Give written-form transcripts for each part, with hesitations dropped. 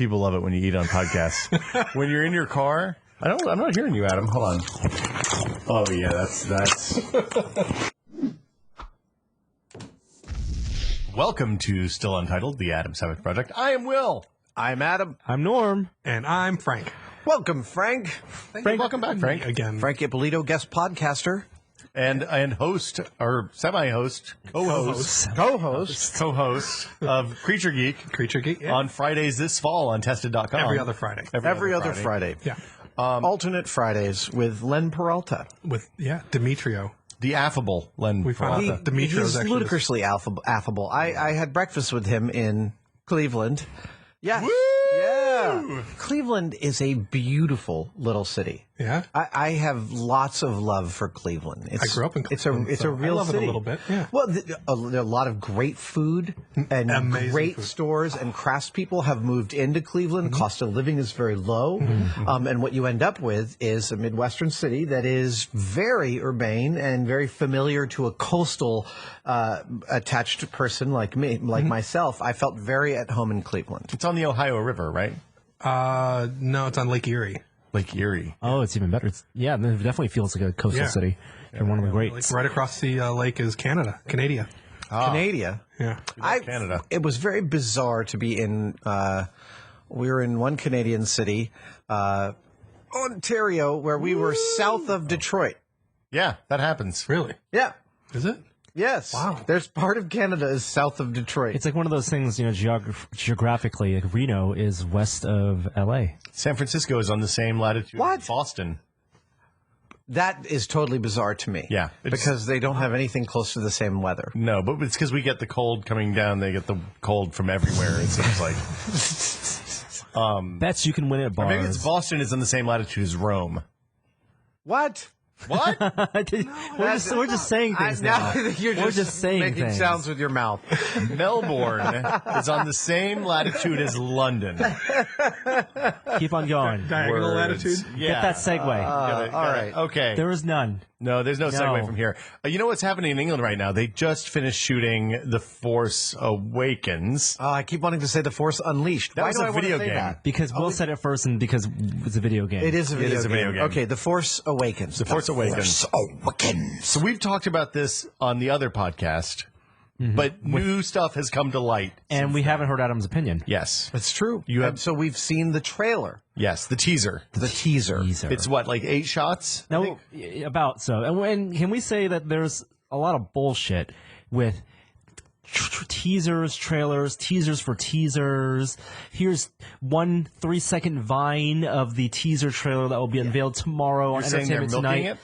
People love it when you eat on podcasts. When you're in your car, I'm not hearing you, Adam. Hold on. Oh yeah, that's. Welcome to Still Untitled, the Adam Savage Project. I am Will. I'm Adam. I'm Norm. And I'm Frank. Welcome, Frank. Welcome back, Frank. Again. Frank Ippolito, guest podcaster. And host, or semi-host, co-host of Creature Geek. Yeah. On Fridays this fall on Tested.com. Every other Friday. Every other Friday. Yeah. Alternate Fridays with Len Peralta. With, Demetrio. The affable Len We found Peralta. out that Demetrio's He's actually ludicrously affable. I had breakfast with him in Cleveland. Yes. Woo! Yeah. Cleveland is a beautiful little city. Yeah. I have lots of love for Cleveland. I grew up in Cleveland. It's a real I love city. it a little bit. Yeah. Well, there are a lot of great food and Amazing great food. stores, and craftspeople have moved into Cleveland. Cost of living is very low. And what you end up with is a Midwestern city that is very urbane and very familiar to a coastal attached person like me, like myself. I felt very at home in Cleveland. It's on the Ohio River, right? No, it's on Lake Erie. Lake Erie. Oh, it's even better. It definitely feels like a coastal city. And one of the greats. Like right across the lake is Canada. Canada. Yeah. Canada. It was very bizarre to be in. We were in one Canadian city, Ontario, where we were south of Detroit. Yeah, that happens. Really? Yeah. Is it? Yes. Wow. There's part of Canada is south of Detroit. It's like one of those things, geographically, like Reno is west of L.A. San Francisco is on the same latitude What? as Boston. That is totally bizarre to me. Yeah, because they don't have anything close to the same weather. No, but it's because we get the cold coming down. They get the cold from everywhere, it seems like. Bets you can win at Or bars. maybe it's Boston is on the same latitude as Rome. What? What? we're just saying things now. You're We're just saying making things. sounds with your mouth. Melbourne is on the same latitude as London. Keep on going. Diagonal Words. latitude? Yeah. Get that segue. All right. Okay. There is none. No, there's no segue No. from here. You know what's happening in England right now? They just finished shooting The Force Awakens. I keep wanting to say The Force Unleashed. That Why was do a I want to video say game. that? Because Will said it first and because it's a video game. It is a video, game. Okay, The Force Awakens. The Force Awakens. So we've talked about this on the other podcast, but new stuff has come to light. And we haven't heard Adam's opinion. Yes. That's true. have- So we've seen the trailer, Yes, the teaser. the teaser. It's what, like 8 shots? No, about so. And can we say that there's a lot of bullshit with teasers, trailers, teasers for teasers. Here's 1 3-second vine of the teaser trailer that will be unveiled tomorrow on You're saying they're Entertainment milking Tonight. it?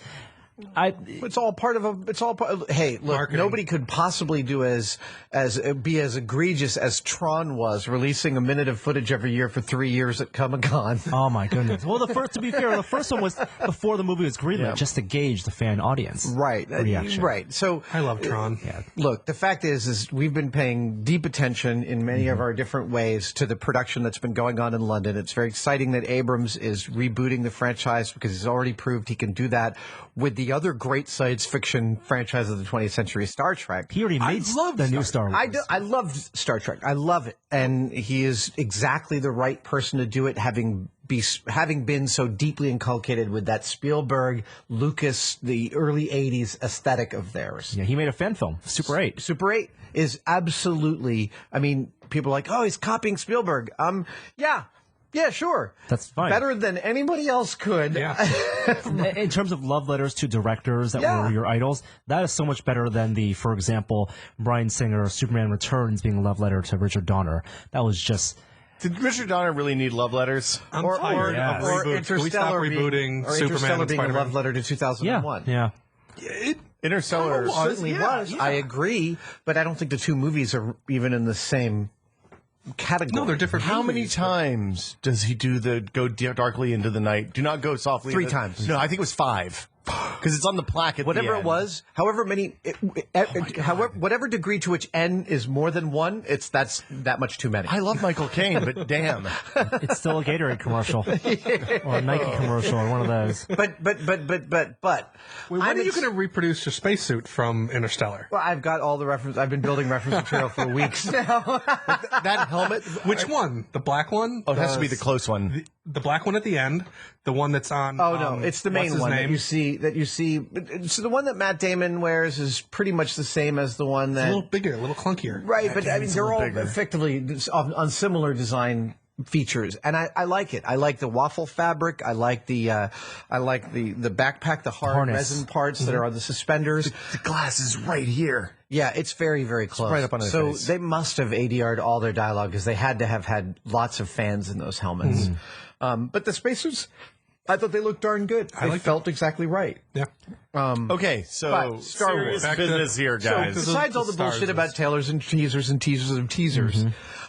It's all part of a. It's all part. Hey, look, Marketing. nobody could possibly do be as egregious as Tron was, releasing a minute of footage every year for 3 years at Comic-Con. Oh my goodness! Well, to be fair, the first one was before the movie was greenlit, just to gauge the fan audience. Right, reaction. right. So I love Tron. look, the fact is we've been paying deep attention in many of our different ways to the production that's been going on in London. It's very exciting that Abrams is rebooting the franchise because he's already proved he can do that with the other great science fiction franchise of the 20th century, Star Trek. He already made the new Star Wars. I love Star Trek. I love it, and he is exactly the right person to do it, having been so deeply inculcated with that Spielberg, Lucas, the early '80s aesthetic of theirs. Yeah, he made a fan film, Super 8. Super 8 is absolutely. I mean, people are like, oh, he's copying Spielberg. Yeah, sure. That's fine. Better than anybody else could. Yeah. In terms of love letters to directors that were your idols, that is so much better than for example, Bryan Singer, Superman Returns being a love letter to Richard Donner. That was just... Did Richard Donner really need love letters? I'm tired of or reboots. Can we stop Interstellar rebooting or Superman Interstellar and being a Spider-Man? love letter to 2001. Yeah. Interstellar Certainly was. I agree, but I don't think the two movies are even in the same category. No, they're different How many movies. times does he do the go darkly into the night? Do not go softly. 3 times. No, I think it was 5. because it's on the plaque at Whatever the it end. was, however many, however, whatever degree to which n is more than one, that's that much too many. I love Michael Caine, but damn. It's still a Gatorade commercial or a Nike commercial or one of those. But Wait, when are you going to reproduce your spacesuit from Interstellar? Well, I've got all the reference. I've been building reference material for weeks now. That helmet. Which one? The black one? Oh, it has to be the close one. The black one at the end, the one that's on. Oh no, it's the main one that you see. So the one that Matt Damon wears is pretty much the same as the one A that. little bigger, a little clunkier. Right, but I mean they're all bigger. effectively on similar design features, and I like it. I like the waffle fabric. I like the backpack, the hard harness. resin parts that are on the suspenders. The glass is right here. Yeah, it's very, very close. right up on his so face. they must have ADR'd all their dialogue because they had to have had lots of fans in those helmets. But the spacesuits, I thought they looked darn good. They felt exactly right. Yeah. Okay, so But Star serious Wars. business here, guys. So besides all the Stars bullshit is- about trailers and teasers and teasers and teasers,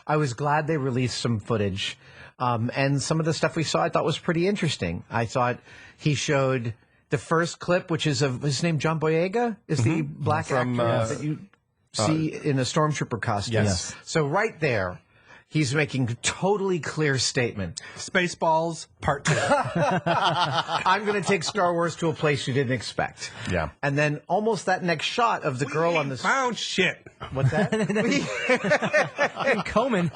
I was glad they released some footage. And some of the stuff we saw I thought was pretty interesting. I thought he showed the first clip, which is of his name John Boyega, is the black From, actor that you see in a stormtrooper costume. Yes. So right there, he's making a totally clear statement. Spaceballs Part 2. I'm going to take Star Wars to a place you didn't expect. Yeah. And then almost that next shot of the girl on the... Found shit. What's that? And Coleman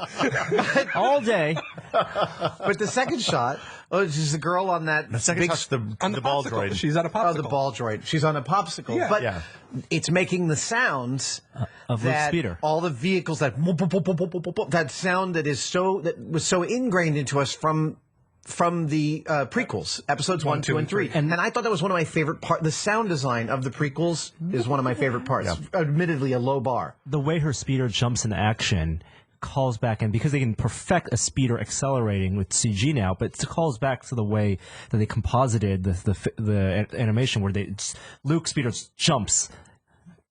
all day. But the second shot, is the girl on that Second big touch the On the ball popsicle. droid. She's at a popsicle. Oh, the ball droid. She's on a popsicle. Yeah. But Yeah. it's making the sounds Of Luke that Speeder. all the vehicles that sound that was so ingrained into us from the prequels, episodes 1, 2, and 3. And I thought that was one of my favorite parts. The sound design of the prequels is one of my favorite parts. Admittedly, a low bar. The way her speeder jumps into action calls back, and because they can perfect a speeder accelerating with CG now, but it calls back to the way that they composited the animation where Luke Speeder jumps.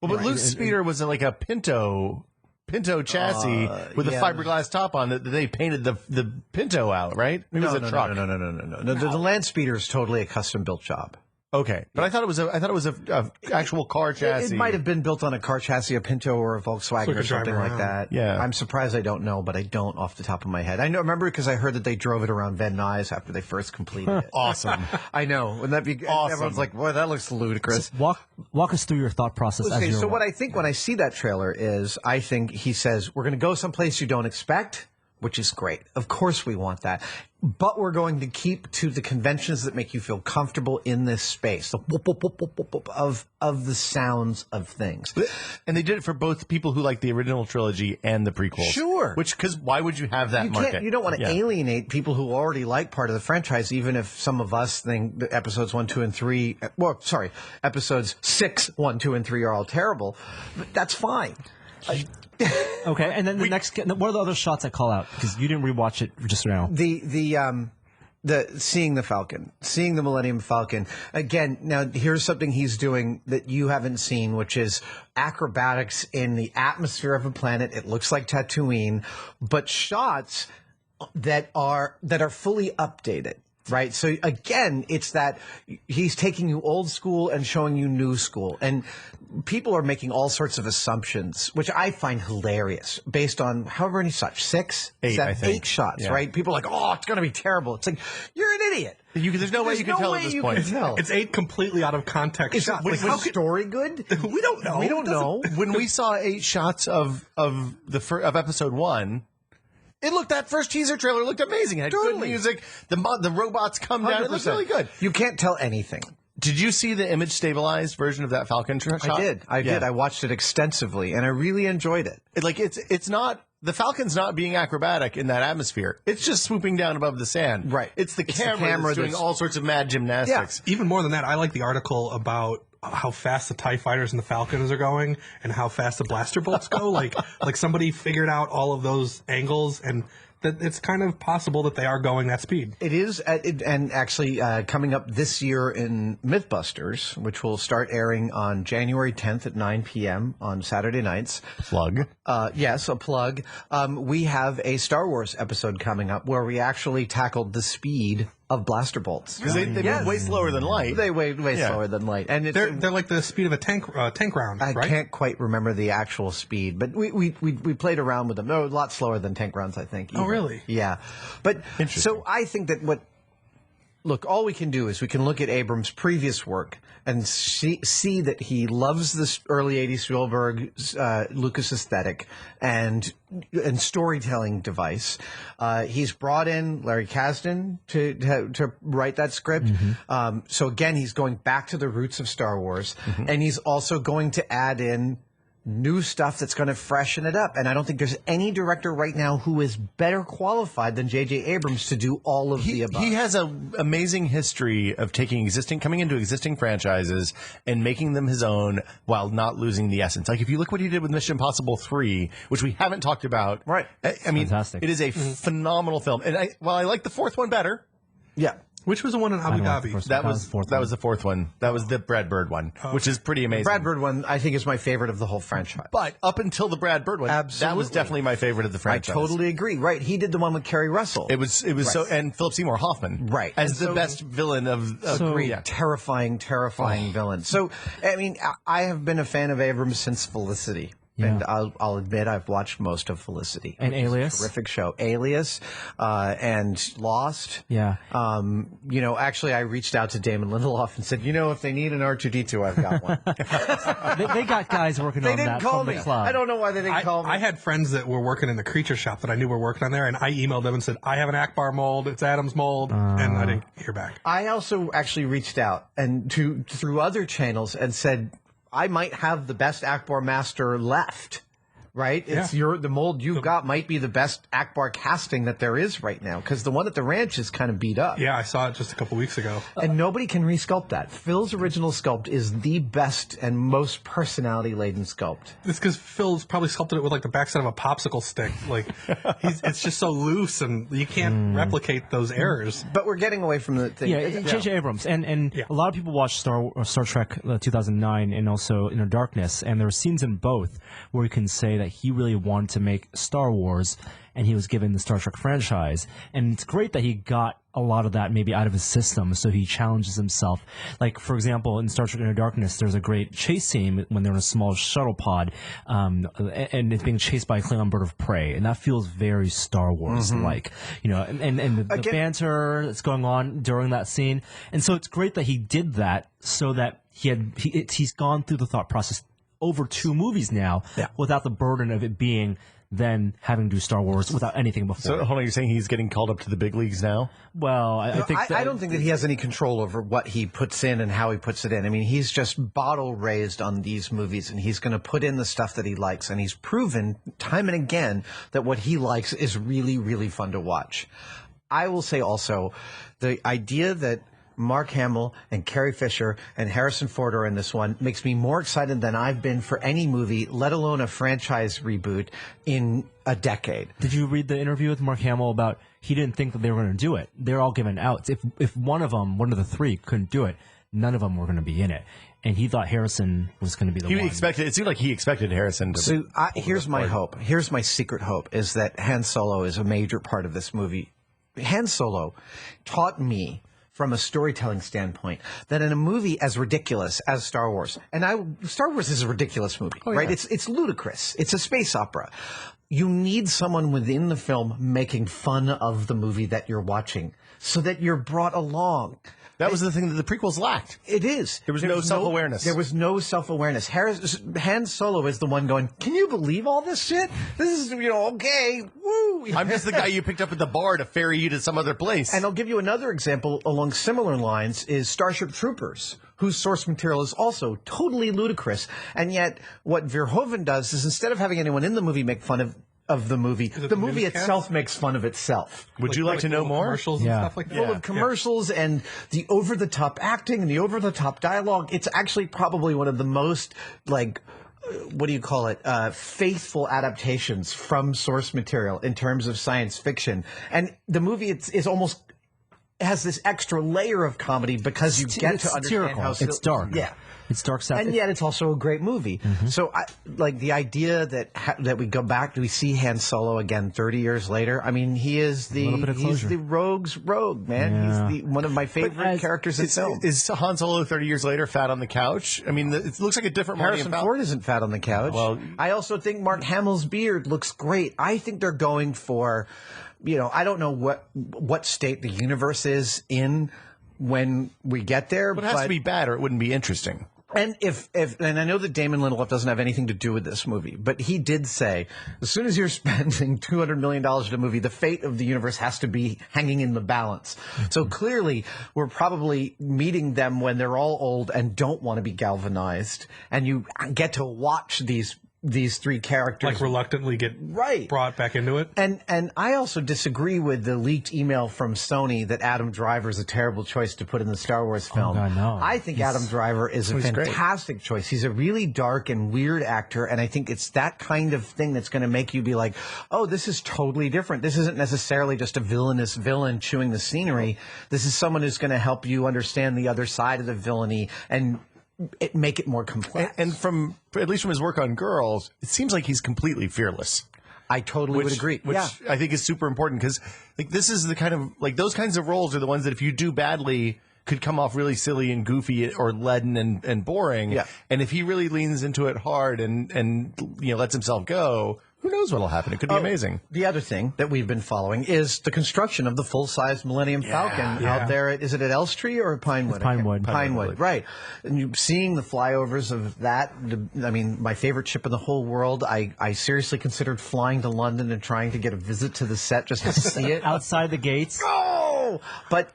Well, but Luke's speeder was like a Pinto chassis with a yeah. fiberglass top on it that they painted the Pinto out, right? It was a truck. No. The land speeder is totally a custom built job. Okay, but I thought it was a actual car chassis. It might have been built on a car chassis, a Pinto or a Volkswagen So it or could drive something like around. that. Yeah. I'm surprised I don't know, but I don't off the top of my head. I remember because I heard that they drove it around Van Nuys after they first completed it. Awesome. I know. Wouldn't that be Awesome. Everyone's like, boy, that looks ludicrous. Walk us through your thought process as Okay, you're so what I think when I see that trailer is I think he says, we're going to go someplace you don't expect, which is great. Of course we want that. But we're going to keep to the conventions that make you feel comfortable in this space. The whoop, whoop, whoop, whoop, whoop, whoop of the sounds of things. And they did it for both people who like the original trilogy and the prequels. Sure. Because why would you have that You market? can't. You don't want to alienate people who already like part of the franchise, even if some of us think that episodes 1, 2, and 3. Well, sorry, episodes 6, 1, 2, and 3 are all terrible. But that's fine. okay, and then the next. What are the other shots that call out? Because you didn't rewatch it just now. The seeing the Falcon, seeing the Millennium Falcon again. Now, here's something he's doing that you haven't seen, which is acrobatics in the atmosphere of a planet. It looks like Tatooine, but shots that are fully updated. Right. So again, it's that he's taking you old school and showing you new school. And people are making all sorts of assumptions, which I find hilarious based on however many shots, 6, 8, 7, I think. 8 shots, Yeah. right? People are like, oh, it's going to be terrible. It's like, you're an idiot. There's no way you can tell at this point. It's 8 completely out of context shots. Is the story good? We don't know. We don't know. When we saw 8 shots of episode 1, it looked, that first teaser trailer looked amazing. It had good Totally. music. The robots come down. It looked 100%. really good. You can't tell anything. Did you see the image stabilized version of that Falcon shot? I did. I watched it extensively, and I really enjoyed it. It's not, the Falcon's not being acrobatic in that atmosphere. It's just swooping down above the sand. Right. It's the It's the camera, camera that's doing that's- all sorts of mad gymnastics. Even more than that, I like the article about how fast the TIE fighters and the Falcons are going and how fast the blaster bolts go. like somebody figured out all of those angles, and that it's kind of possible that they are going that speed. It is, and actually coming up this year in Mythbusters, which will start airing on January 10th at 9 p.m. on Saturday nights. Plug. Yes, a plug. We have a Star Wars episode coming up where we actually tackled the speed of blaster bolts. Because they move way slower than light. They way slower than light, and They're like the speed of a tank round, I right? can't quite remember the actual speed, but we played around with them. They're a lot slower than tank rounds, I think. Oh, really? Yeah. But so I think that look, all we can do is we can look at Abrams' previous work and see that he loves this early 80s Spielberg, Lucas aesthetic and storytelling device. He's brought in Larry Kasdan to write that script. So again, he's going back to the roots of Star Wars, and he's also going to add in new stuff that's going to freshen it up. And I don't think there's any director right now who is better qualified than J.J. Abrams to do all of the above. He has an amazing history of coming into existing franchises and making them his own while not losing the essence. Like if you look what he did with Mission Impossible 3, which we haven't talked about. Right. I mean, fantastic. It is a phenomenal film. And while I like the fourth one better. Yeah. Which was the one in Abu Dhabi? That was the fourth one. That was the Brad Bird one, which is pretty amazing. Brad Bird one, I think, is my favorite of the whole franchise. But up until the Brad Bird one, that was definitely my favorite of the franchise. I totally agree. Right. He did the one with Kerry Russell. It was so, and Philip Seymour Hoffman. Right. As the best villain of terrifying villain. So, I mean, I have been a fan of Abrams since Felicity. Yeah. And I'll admit I've watched most of Felicity. And Alias. Terrific show. Alias and Lost. Yeah. Actually, I reached out to Damon Lindelof and said, if they need an R2-D2, I've got one. they got guys working They on didn't that call from me. the club. I don't know why they didn't call me. I had friends that were working in the creature shop that I knew were working on there, and I emailed them and said, I have an Akbar mold, it's Adam's mold, and I didn't hear back. I also actually reached out and through other channels and said, I might have the best Akbar master left. Right? It's the mold you've got might be the best Akbar casting that there is right now, because the one at the ranch is kind of beat up. Yeah, I saw it just a couple weeks ago. And nobody can resculpt that. Phil's original sculpt is the best and most personality-laden sculpt. It's because Phil's probably sculpted it with like the backside of a popsicle stick. Like, it's just so loose, and you can't replicate those errors. But we're getting away from the thing. Yeah, J.J. Abrams. And a lot of people watched Star Trek 2009 and also Inner Darkness, and there are scenes in both where you can say that he really wanted to make Star Wars, and he was given the Star Trek franchise. And it's great that he got a lot of that maybe out of his system, so he challenges himself. Like, for example, in Star Trek Inner Darkness, there's a great chase scene when they're in a small shuttle pod, and it's being chased by a Klingon bird of prey, and that feels very Star Wars-like. And the banter that's going on during that scene. And so it's great that he did that, so that he's gone through the thought process over 2 movies now without the burden of it being then having to do Star Wars without anything before. So, hold on, you're saying he's getting called up to the big leagues now? Well, I think I don't think that he has any control over what he puts in and how he puts it in. I mean, he's just bottle raised on these movies, and he's going to put in the stuff that he likes, and he's proven time and again that what he likes is really, really fun to watch. I will say also, the idea that Mark Hamill and Carrie Fisher and Harrison Ford are in this one makes me more excited than I've been for any movie, let alone a franchise reboot, in a decade. Did you read the interview with Mark Hamill about he didn't think that they were going to do it? They're all given outs. If one of the 3 couldn't do it, none of them were going to be in it. And he thought Harrison was going to be the one. It seemed like he expected Harrison to. So here's my hope. Here's my secret hope, is that Han Solo is a major part of this movie. Han Solo taught me, from a storytelling standpoint, that in a movie as ridiculous as Star Wars, and Star Wars is a ridiculous movie, right? It's ludicrous. It's a space opera. You need someone within the film making fun of the movie that you're watching, so that you're brought along. That was the thing that the prequels lacked. It is. There was no self-awareness. There was no self-awareness. Han Solo is the one going, can you believe all this shit? This is, okay, woo. I'm just the guy you picked up at the bar to ferry you to some other place. And I'll give you another example along similar lines is Starship Troopers, whose source material is also totally ludicrous. And yet what Verhoeven does is, instead of having anyone in the movie make fun of the movie, the movie itself makes fun of itself. Would you like to know more? Commercials and stuff like that? Full of commercials and the over-the-top acting and the over-the-top dialogue. It's actually probably one of the most, faithful adaptations from source material in terms of science fiction. And the movie is almost has this extra layer of comedy because you get to understand how it's dark. Yeah. It's dark stuff. And yet it's also a great movie. So like the idea that we go back, do we see Han Solo again 30 years later? I mean, he's the rogue's rogue, man. He's one of my favorite characters in film. Is Han Solo 30 years later fat on the couch? I mean, it looks like a different Harrison Ford isn't fat on the couch. Well, I also think Mark Hamill's beard looks great. I think they're going for, I don't know what state the universe is in when we get there. But it has to be bad or it wouldn't be interesting. And and I know that Damon Lindelof doesn't have anything to do with this movie, but he did say, as soon as you're spending $200 million in a movie, the fate of the universe has to be hanging in the balance. So clearly, we're probably meeting them when they're all old and don't want to be galvanized, and you get to watch these three characters reluctantly get brought back into it. And I also disagree with the leaked email from Sony that Adam Driver is a terrible choice to put in the Star Wars film. God, no. I think Adam Driver is a fantastic choice. He's a really dark and weird actor, and I think it's that kind of thing that's going to make you be like, oh, this is totally different. This isn't necessarily just a villainous villain chewing the scenery. This is someone who's going to help you understand the other side of the villainy and make it more complex. And at least from his work on Girls, it seems like he's completely fearless. I totally would agree. Which I think is super important because this is the kind of those kinds of roles are the ones that if you do badly could come off really silly and goofy or leaden and boring. Yeah. And if he really leans into it hard and lets himself go, who knows what'll happen? It could be amazing. The other thing that we've been following is the construction of the full-size Millennium Falcon out there. Is it at Elstree or Pinewood? It's Pinewood. Pinewood, right. And you seeing the flyovers of that, my favorite ship in the whole world, I seriously considered flying to London and trying to get a visit to the set just to see it. Outside the gates. Oh! But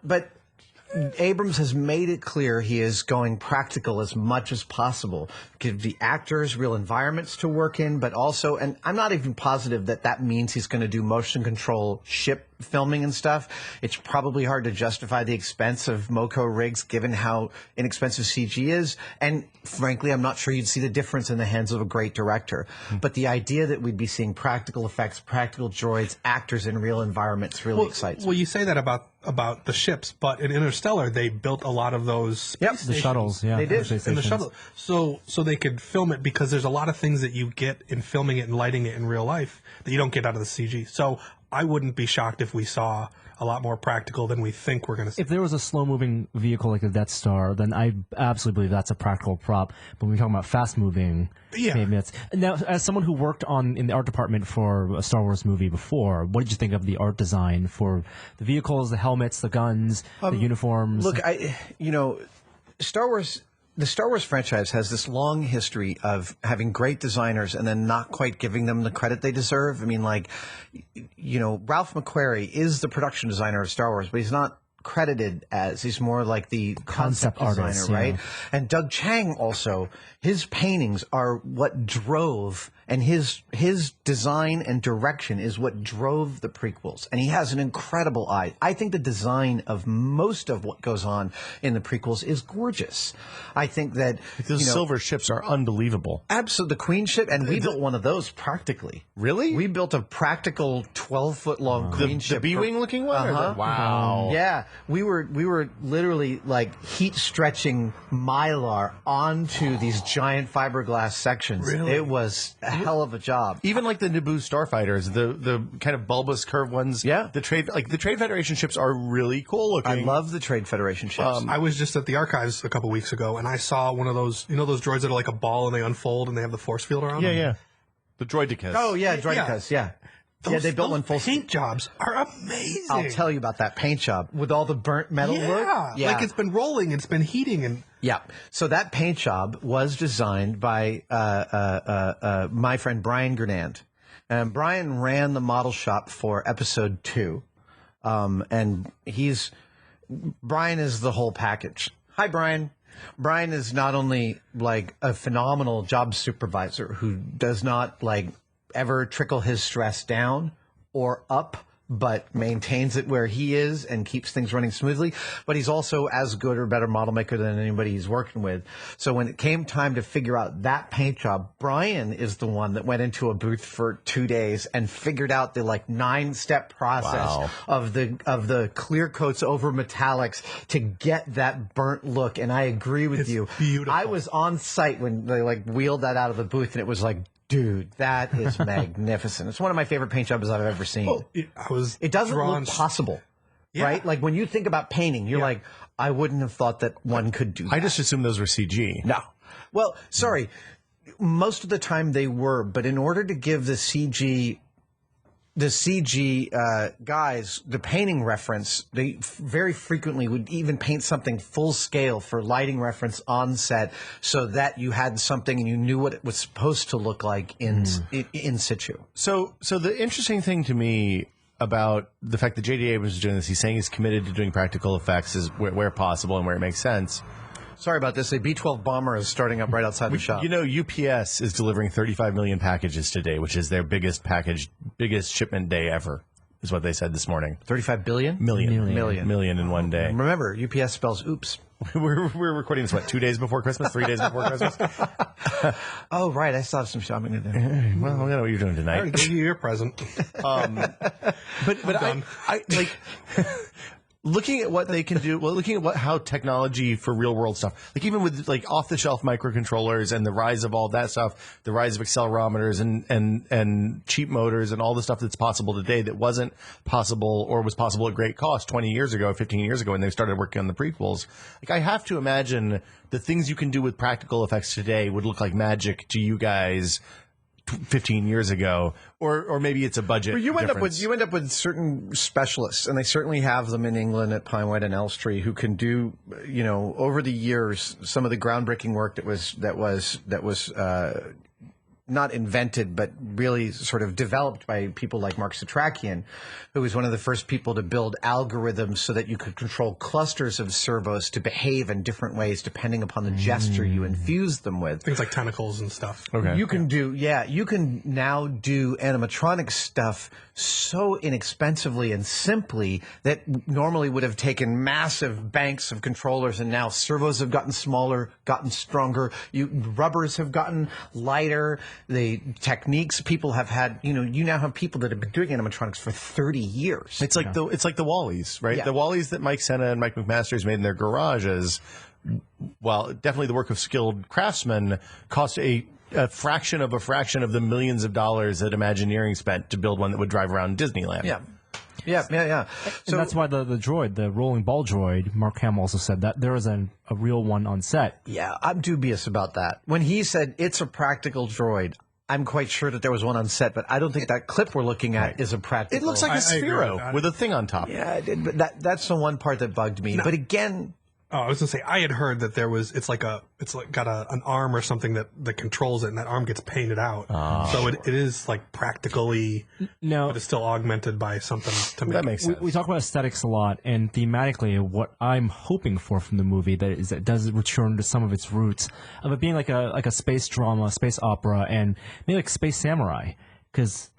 Abrams has made it clear he is going practical as much as possible. Give the actors real environments to work in, but also, and I'm not even positive that means he's going to do motion control ship filming and stuff. It's probably hard to justify the expense of MoCo rigs given how inexpensive CG is. And frankly, I'm not sure you'd see the difference in the hands of a great director. But the idea that we'd be seeing practical effects, practical droids, actors in real environments really excites me. Well, you say that about the ships, but in Interstellar, they built a lot of those space the shuttles. Yeah, they did. In the shuttle. So they could film it because there's a lot of things that you get in filming it and lighting it in real life that you don't get out of the CG. So I wouldn't be shocked if we saw a lot more practical than we think we're going to see. If there was a slow-moving vehicle like a Death Star, then I absolutely believe that's a practical prop. But when we're talking about fast-moving, maybe that's... Now, as someone who worked in the art department for a Star Wars movie before, what did you think of the art design for the vehicles, the helmets, the guns, the uniforms? Look, the Star Wars franchise has this long history of having great designers and then not quite giving them the credit they deserve. I mean, Ralph McQuarrie is the production designer of Star Wars, but he's not credited as. He's more like the concept artist, designer, right? And Doug Chiang also, his paintings are what drove, and his design and direction is what drove the prequels. And he has an incredible eye. I think the design of most of what goes on in the prequels is gorgeous. I think that those silver ships are unbelievable. Absolutely, the Queen ship, and we built one of those practically. Really? We built a practical 12-foot-long Queen ship. The B-wing looking one? Wow. Yeah, we were literally heat stretching Mylar onto these giant fiberglass sections. Really? It was a hell of a job. Even like the Naboo starfighters, the kind of bulbous curved ones. Yeah. The Trade Federation ships are really cool looking. I love the Trade Federation ships. I was just at the archives a couple weeks ago, and I saw one of those, those droids that are like a ball and they unfold and they have the force field around them? Yeah. The Droidicus. Oh, yeah, Droidicus, yeah. They built one full. Paint jobs are amazing. I'll tell you about that paint job with all the burnt metal look. Yeah, like it's been rolling, it's been heating, and So that paint job was designed by my friend Brian Gernand, and Brian ran the model shop for Episode 2, and Brian is the whole package. Hi, Brian. Brian is not only a phenomenal job supervisor who does not ever trickle his stress down or up but maintains it where he is and keeps things running smoothly. But he's also as good or better model maker than anybody he's working with. So when it came time to figure out that paint job, Brian is the one that went into a booth for 2 days and figured out the 9-step process of the clear coats over metallics to get that burnt look. And I agree with you. Beautiful. I was on site when they wheeled that out of the booth, and it was like, dude, that is magnificent. It's one of my favorite paint jobs I've ever seen. Well, it doesn't look possible, right? Like when you think about painting, you're like, I wouldn't have thought that one could do that. I just assumed those were CG. No. Well, sorry. Most of the time they were, but in order to give the CG guys the painting reference, they very frequently would even paint something full scale for lighting reference on set, so that you had something and you knew what it was supposed to look like in situ. So the interesting thing to me about the fact that J.D. Abrams is doing this, he's saying he's committed to doing practical effects is where possible and where it makes sense. Sorry about this. A B-12 bomber is starting up right outside the shop. You know, UPS is delivering 35 million packages today, which is their biggest shipment day ever, is what they said this morning. 35 billion? Million in one day. Remember, UPS spells oops. We're recording this, 2 days before Christmas? 3 days before Christmas? Oh, right. I still have some shopping to do. Well, I know what you're doing tonight. I already gave you your present. But I like looking at what they can do. Well, looking at how technology for real world stuff, like even with off the shelf microcontrollers and the rise of all that stuff, the rise of accelerometers and cheap motors and all the stuff that's possible today that wasn't possible or was possible at great cost 20 years ago, 15 years ago when they started working on the prequels. Like I have to imagine the things you can do with practical effects today would look like magic to you guys 15 years ago, or maybe it's a budget. Well, you end difference. up with certain specialists, and they certainly have them in England at Pine White and Elstree, who can do, over the years, some of the groundbreaking work that was not invented, but really sort of developed by people like Mark Satrakian, who was one of the first people to build algorithms so that you could control clusters of servos to behave in different ways depending upon the gesture you infuse them with. Things like tentacles and stuff. Okay. You can now do animatronic stuff so inexpensively and simply that normally would have taken massive banks of controllers, and now servos have gotten smaller, gotten stronger. Rubbers have gotten lighter. The techniques people have had, you now have people that have been doing animatronics for 30 years. It's like the Wallies, right? Yeah. The Wallies that Mike Senna and Mike McMasters made in their garages, while definitely the work of skilled craftsmen, cost a fraction of the millions of dollars that Imagineering spent to build one that would drive around Disneyland. Yeah. So that's why the droid, the rolling ball droid, Mark Hamill also said that there is a real one on set. Yeah, I'm dubious about that. When he said it's a practical droid, I'm quite sure that there was one on set, but I don't think that clip we're looking at is a practical. It looks like a I agree Sphero with a thing on top. Yeah, it did, but that's the one part that bugged me. But again, Oh, I was gonna say I had heard that it's got an arm or something that controls it, and that arm gets painted out. So it is like practically, but it's still augmented by something to make That makes sense. We talk about aesthetics a lot, and thematically, what I'm hoping for from the movie that it does return to some of its roots of it being like a space drama, space opera, and maybe like Space Samurai. Because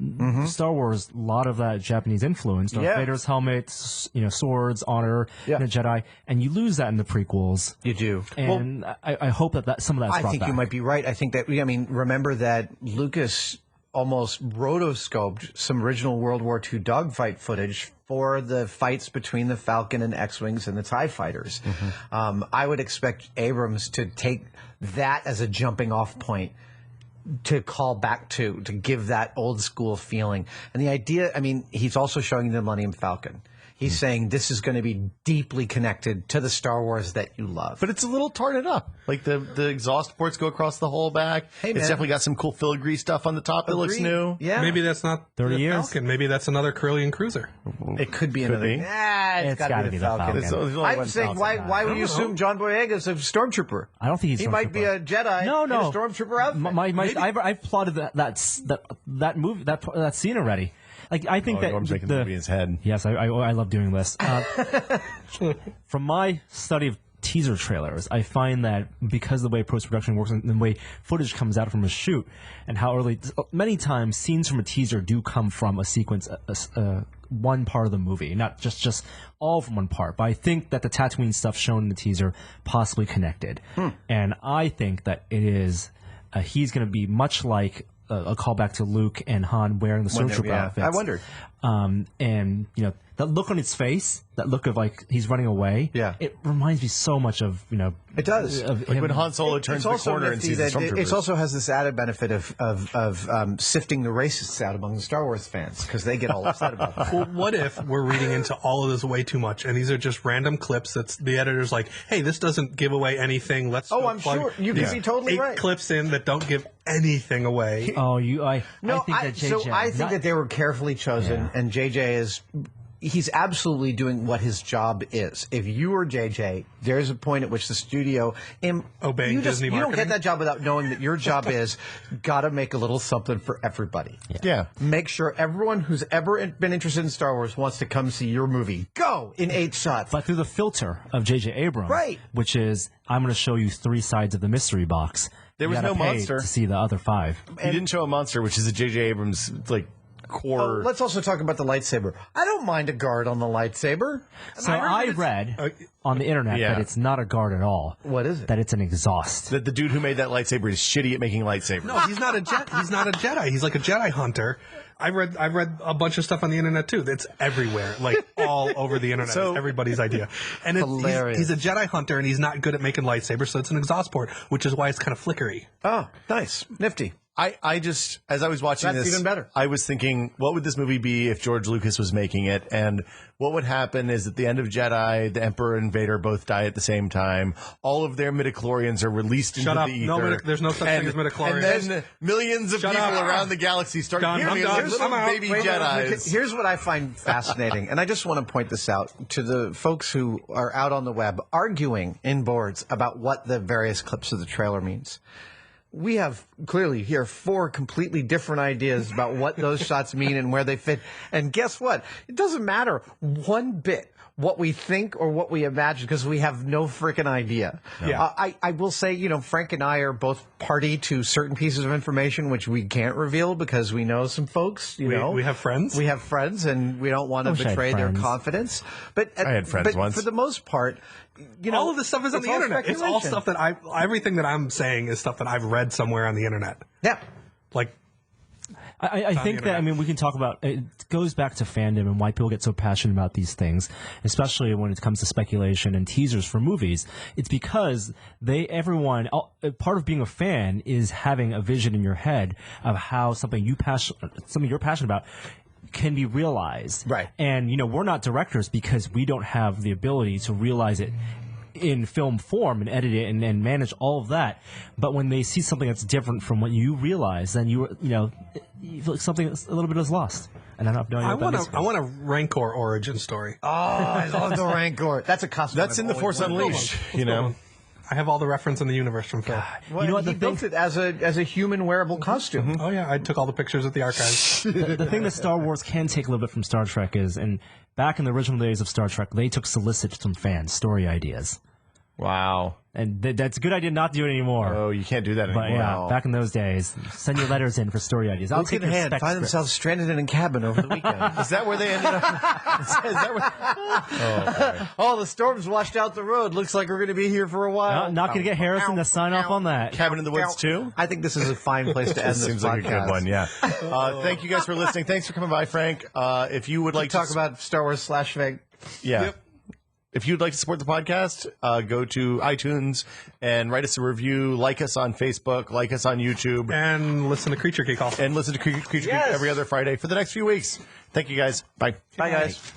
Star Wars, a lot of that Japanese influence, Darth Vader's helmets, swords, honor, and a Jedi, and you lose that in the prequels. you do. And I hope that some of that's I brought think back. you might be right. I think that, remember that Lucas almost rotoscoped some original World War II dogfight footage for the fights between the Falcon and X-Wings and the TIE fighters. I would expect Abrams to take that as a jumping off point to call back to give that old school feeling. And the idea, he's also showing the Millennium Falcon. He's saying this is going to be deeply connected to the Star Wars that you love. But it's a little tarted up. Like the exhaust ports go across the whole back. Hey, it's man. definitely got some cool filigree stuff on the top that looks new. Yeah. Maybe that's not 30 the years. Falcon. Maybe that's another Corellian cruiser. It could be another. be. It's got to be the Falcon. It's only I'm one saying, Falcon. why would you assume John Boyega's a stormtrooper? I don't think he's He might be a Jedi. No. In a stormtrooper outfit. I've plotted that movie, that scene already. Like I think that Norm's making the movie in his head. Yes, I love doing this. From my study of teaser trailers. I find that because of the way post-production works and the way footage comes out from a shoot and how early, many times scenes from a teaser do come from a sequence, one part of the movie, not just all from one part. But I think that the Tatooine stuff shown in the teaser possibly connected. And I think that it is, he's going to be much like a callback to Luke and Han wearing the stormtrooper outfits. I wondered. And, you know, that look on his face, that look of like he's running away, it reminds me so much of, you know, it does. Of like when Han Solo turns the corner and sees the stormtroopers. It also has this added benefit of sifting the racists out among the Star Wars fans because they get all upset about that. Well, what if we're reading into all of this way too much, and these are just random clips that's the editor's like, hey, this doesn't give away anything. Let's I'm plug sure. You can be totally 8 right. clips in that don't give anything away. I think that they were carefully chosen, and JJ he's absolutely doing what his job is. If you were JJ, there's a point at which the studio obeying Disney marketing. You don't get that job without knowing that your job is got to make a little something for everybody. Yeah. Make sure everyone who's ever been interested in Star Wars wants to come see your movie. Go in 8 shots. But through the filter of J.J. Abrams, right? Which is, I'm going to show you 3 sides of the mystery box. There was no monster to see the other 5. He didn't show a monster, which is a J.J. Abrams core. Let's also talk about the lightsaber. I don't mind a guard on the lightsaber. So I read on the internet that it's not a guard at all. What is it? That it's an exhaust. That the dude who made that lightsaber is shitty at making lightsabers. No, he's not a Jedi. He's like a Jedi hunter. I've read a bunch of stuff on the internet too. That's everywhere, like all over the internet. So, it's everybody's idea. And he's a Jedi hunter, and he's not good at making lightsabers, so it's an exhaust port, which is why it's kind of flickery. Oh, nice, nifty. I just, as I was watching That's this, even better. I was thinking, what would this movie be if George Lucas was making it? And what would happen is at the end of Jedi, the Emperor and Vader both die at the same time. All of their midichlorians are released into the ether. No, there's no such thing as midichlorians. And then millions of people around the galaxy start hearing little baby Jedis. Here's what I find fascinating, and I just want to point this out to the folks who are out on the web arguing in boards about what the various clips of the trailer means. We have clearly here 4 completely different ideas about what those shots mean and where they fit. And guess what? It doesn't matter one bit what we think or what we imagine because we have no freaking idea. No. Yeah. I will say, you know, Frank and I are both party to certain pieces of information which we can't reveal because we know some folks, you know. We have friends. We have friends and we don't want to betray their confidence. But I had friends once. For the most part, you know, all of this stuff is on the internet. It's all stuff that everything that I'm saying is stuff that I've read somewhere on the internet. Yeah. Like, I think that, I mean, we can talk about, it goes back to fandom and why people get so passionate about these things, especially when it comes to speculation and teasers for movies. It's because part of being a fan is having a vision in your head of how something you're passionate about can be realized. Right. And, you know, we're not directors because we don't have the ability to realize it in film form and edit it and manage all of that. But when they see something that's different from what you realize, then you feel like something a little bit is lost. And I don't know. I want a Rancor origin story. Oh, I love the Rancor. That's a costume. That's in the Force Unleashed. You know. I have all the reference in the universe from Phil. Well, you know what? He built it as a human wearable costume. Mm-hmm. Oh yeah, I took all the pictures at the archives. The thing that Star Wars can take a little bit from Star Trek is, and back in the original days of Star Trek, they took solicits from fans, story ideas. Wow. And that's a good idea not to do it anymore. Oh, you can't do that anymore. But yeah, back in those days, send your letters in for story ideas. I'll take your hand, spec find script. themselves stranded in a cabin over the weekend. Is that where they ended up? Is that where... Oh, the storm's washed out the road. Looks like we're going to be here for a while. Not going to get Harrison to sign off on that. Cabin in the Woods 2? I think this is a fine place to end this seems podcast. like a good one, yeah. Thank you guys for listening. Thanks for coming by, Frank. If you would like to talk about Star Wars / Fag. Yeah. Yep. If you'd like to support the podcast, go to iTunes and write us a review. Like us on Facebook. Like us on YouTube. And listen to Creature Geek. And listen to Creature Geek every other Friday for the next few weeks. Thank you, guys. Bye. Bye, guys.